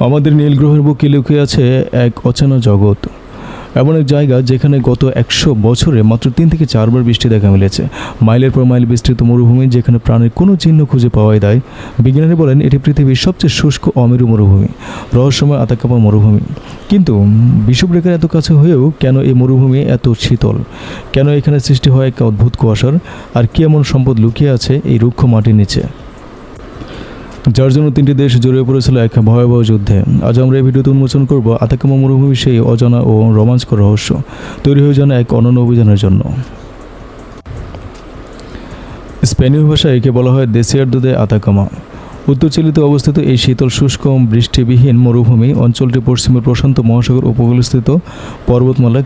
আমাদের নীল গ্রহের বুকে লুকিয়ে আছে এক অচেনা জগৎ, এমন এক জায়গা যেখানে গত 100 বছরে মাত্র 3 থেকে 4 বার বৃষ্টি দেখা মিলেছে। মাইলের পর মাইল বিস্তৃত মরুভূমি যেখানে প্রাণের কোনো চিহ্ন খুঁজে পাওয়াই দায়। বিজ্ঞানীরা বলেন এটি পৃথিবীর সবচেয়ে শুষ্ক অমেরু মরুভূমি, রহস্যময় আতাকামা মরুভূমি। কিন্তু বিষুবরেখার এত কাছে হয়েও কেন এই মরুভূমি এত শীতল? কেন এখানে সৃষ্টি হয় এক অদ্ভুত কুয়াশার? আর কি এমন সম্পদ লুকিয়ে আছে এই রুক্ষ মাটির নিচে, যার জন্য 3টি দেশ জড়িয়ে পড়েছিল এক ভয়াবহ যুদ্ধে? আজ আমরা এই ভিডিওতে উন্মোচন করব আতাকামা মরুভূমির সেই অজানা ও রোমাঞ্চকর রহস্য। তৈরি হয়ে যান এক অনন্য অভিযানের জন্য। স্পেনীয় ভাষায় একে বলা হয় দেসিয়ার্দো দে আতাকামা। উত্তর চিলিতে অবস্থিত এই শীতল শুষ্ক বৃষ্টিবিহীন মরুভূমি অঞ্চলটি পশ্চিমে প্রশান্ত মহাসাগর উপকূলস্থিত পর্বতমালা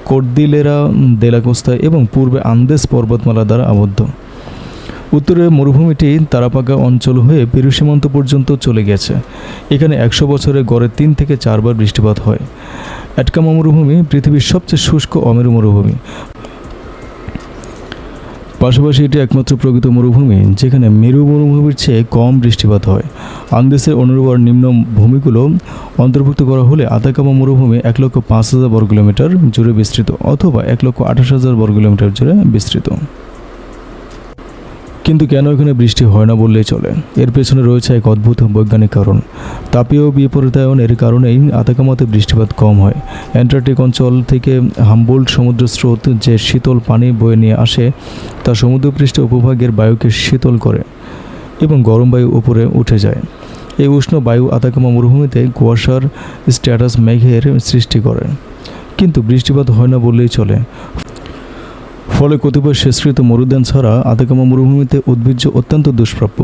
কর্দিলেরা দে লা কোস্তা এবং পূর্বে আন্দেস পর্বতমালা দ্বারা আবদ্ধ। উত্তরে মরুভূমিটি তারাপাকা অঞ্চল হয়ে পেরু সীমান্ত পর্যন্ত চলে গেছে। এখানে 100 বছরে গড়ে 3 থেকে 4 বার বৃষ্টিপাত হয়। আতাকামা মরুভূমি পৃথিবীর সবচেয়ে শুষ্ক অমেরু মরুভূমি। পাশাপাশি এটি একমাত্র প্রকৃত মরুভূমি যেখানে মেরু মরুভূমির চেয়ে কম বৃষ্টিপাত হয়। আন্দেসের অনুর্বর নিম্ন ভূমিগুলো অন্তর্ভুক্ত করা হলে আতাকামা মরুভূমি 1,05,000 বর্গ কিলোমিটার জুড়ে বিস্তৃত, অথবা 1,28,000 বর্গ কিলোমিটার জুড়ে বিস্তৃত। কিন্তু কেন এখানে বৃষ্টি হয় না বললেই চলে। এর পেছনে রয়েছে এক অদ্ভুত বৈজ্ঞানিক কারণ। তাপীয় বিপরীতায়নের কারণেই আতাকামাতে বৃষ্টিপাত কম হয়। অ্যান্টার্কটিক অঞ্চল থেকে হামবোল্ট সমুদ্র স্রোত যে শীতল পানি বয়ে নিয়ে আসে তা সমুদ্রপৃষ্ঠ উপভাগের বায়ুকে শীতল করে এবং গরম বায়ু উপরে উঠে যায়। এই উষ্ণ বায়ু আতাকামা মরুভূমিতে কুয়াশার স্ট্যাটাস মেঘের সৃষ্টি করে, কিন্তু বৃষ্টিপাত হয় না বললেই চলে। ফলে কতিপয় শেষকৃত মরুদ্যান ছাড়া আতাকামা মরুভূমিতে উদ্ভিজ্জ অত্যন্ত দুষ্প্রাপ্য।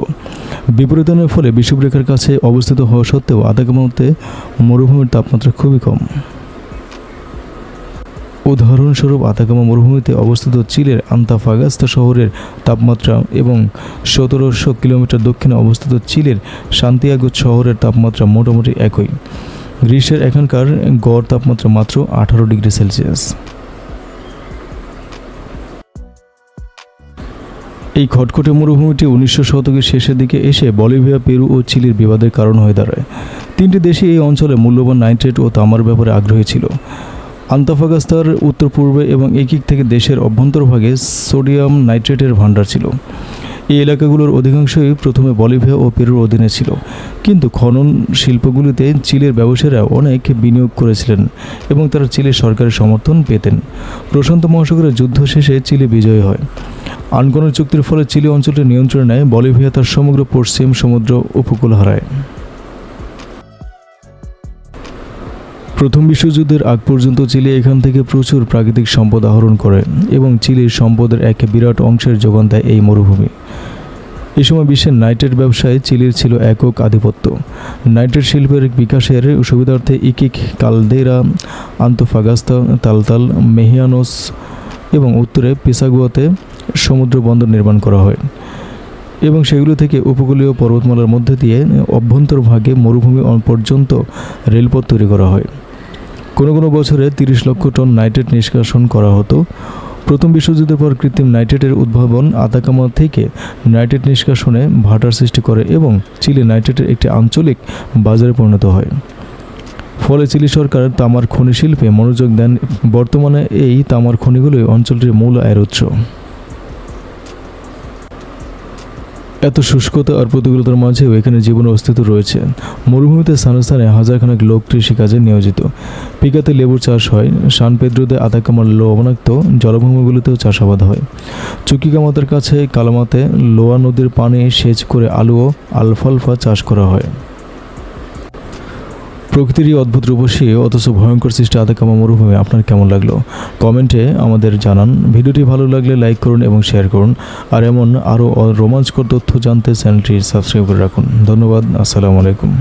বিপরীতায়নের ফলে বিষুবরেখার কাছে অবস্থিত হওয়া সত্ত্বেও আতাকামাতে মরুভূমির তাপমাত্রা খুবই কম। উদাহরণস্বরূপ আতাকামা মরুভূমিতে অবস্থিত চিলের আন্তাফাগাস্তা শহরের তাপমাত্রা এবং 1700 কিলোমিটার দক্ষিণে অবস্থিত চিলের সান্তিয়াগো শহরের তাপমাত্রা মোটামুটি একই। গ্রীষ্মের এখানকার গড় তাপমাত্রা মাত্র 18 ডিগ্রি সেলসিয়াস। এই খটখটে মরুভূমিটি 1900 শতকের শেষের দিকে এসে বলিভিয়া, পেরু ও চিলির বিবাদের কারণ হয়ে দাঁড়ায়। 3টি দেশই এই অঞ্চলে মূল্যবান নাইট্রেট ও তামার ব্যাপারে আগ্রহী ছিল। আন্তাফাগাস্তার উত্তর পূর্বে এবং একিক থেকে দেশের অভ্যন্তরভাগে সোডিয়াম নাইট্রেটের ভাণ্ডার ছিল। এই এলাকাগুলোর অধিকাংশই প্রথমে বলিভিয়া ও পেরুর অধীনে ছিল, কিন্তু খনন শিল্পগুলিতে চিলের ব্যবসায়ীরা অনেক বিনিয়োগ করেছিলেন এবং তারা চিলের সরকারের সমর্থন পেতেন। প্রশান্ত মহাসাগরের যুদ্ধ শেষে চিলি বিজয়ী হয়। আনকোনা চুক্তির ফলে চিলি অঞ্চলটি নিয়ন্ত্রণে নেয়। বলিভিয়া তার সমগ্র পশ্চিম সমুদ্র উপকূল হারায়। প্রথম বিশ্বযুদ্ধের আগ পর্যন্ত চিলি এখান থেকে প্রচুর প্রাকৃতিক সম্পদ আহরণ করে এবং চিলির সম্পদের এক বিরাট অংশের যোগান দেয় এই মরুভূমি। এই সময় বিশ্বের নাইট্রেট ব্যবসায় চিলির ছিল একক আধিপত্য। নাইট্রেট শিল্পের বিকাশের সুবিধার্থে ইকিক, কালদেরা, আন্তফাগাস্তা, তালতাল, মেহিয়ানোস এবং উত্তরে পিসাগুয়াতে সমুদ্র বন্দর নির্মাণ করা হয় এবং সেগুলো থেকে উপকূলীয় পর্বতমালার মধ্যে দিয়ে অভ্যন্তরভাগে মরুভূমি পর্যন্ত রেলপথ তৈরি করা হয়। কোনো কোনো বছরে 30 লক্ষ টন নাইট্রেট নিষ্কাশন করা হতো। প্রথম বিশ্বযুদ্ধের পর কৃত্রিম নাইট্রেটের উদ্ভাবন আতাকামা থেকে নাইট্রেট নিষ্কাশনে ভাটার সৃষ্টি করে এবং চিলি নাইট্রেটের একটি আঞ্চলিক বাজারে পরিণত হয়। ফলে চিলি সরকার তামার খনি শিল্পে মনোযোগ দেন। বর্তমানে এই তামার খনিগুলোই অঞ্চলটির মূল আয়ের উৎস। এত শুষ্কতা আর প্রতিকূলতার মাঝেও এখানে জীবনের অস্তিত্ব রয়েছে। মরুভূমিতে স্থানে স্থানে হাজারখানেক লোক কৃষিকাজে নিয়োজিত। পিকাতে লেবুর চাষ হয়। সান পেদ্রোতে আতাকামার লবণাক্ত জলাভূমিগুলিতেও চাষাবাদ হয়। চুকিকামাতের কাছে কালামাতে লোয়া নদীর পানি সেচ করে আলু ও আলফালফা চাষ করা হয়। প্রকৃতিরই অদ্ভুত রূপসী অথচ ভয়ঙ্কর সৃষ্টি আতাকামা মরুভূমি আপনার কেমন লাগলো কমেন্টে আমাদের জানান। ভিডিওটি ভালো লাগলে লাইক করুন এবং শেয়ার করুন। আর এমন আরও রোমাঞ্চকর তথ্য জানতে চ্যানেলটি সাবস্ক্রাইব করে রাখুন। ধন্যবাদ। আসসালামু আলাইকুম।